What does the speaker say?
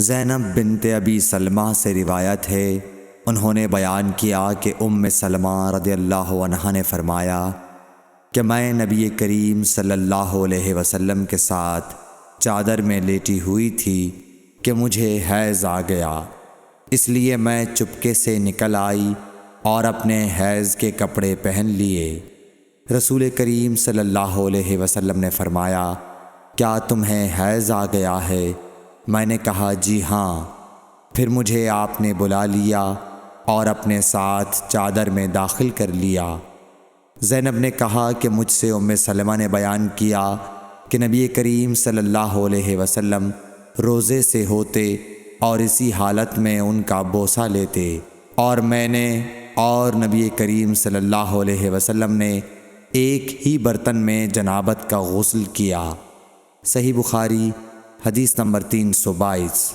زینب بنت ابی سلمہ سے روایت ہے، انہوں نے بیان کیا کہ ام سلمہ رضی اللہ عنہا نے فرمایا کہ میں نبی کریم صلی اللہ علیہ وسلم کے ساتھ چادر میں لیٹی ہوئی تھی کہ مجھے حیض آ گیا، اس لیے میں چپکے سے نکل آئی اور اپنے حیض کے کپڑے پہن لیے۔ رسول کریم صلی اللہ علیہ وسلم نے فرمایا، کیا تمہیں حیض آ گیا ہے؟ میں نے کہا جی ہاں۔ پھر مجھے آپ نے بلا لیا اور اپنے ساتھ چادر میں داخل کر لیا۔ زینب نے کہا کہ مجھ سے ام سلمہ نے بیان کیا کہ نبی کریم صلی اللہ علیہ وسلم روزے سے ہوتے اور اسی حالت میں ان کا بوسہ لیتے، اور میں نے اور نبی کریم صلی اللہ علیہ وسلم نے ایک ہی برتن میں جنابت کا غسل کیا۔ صحیح بخاری حدیث نمبر 322۔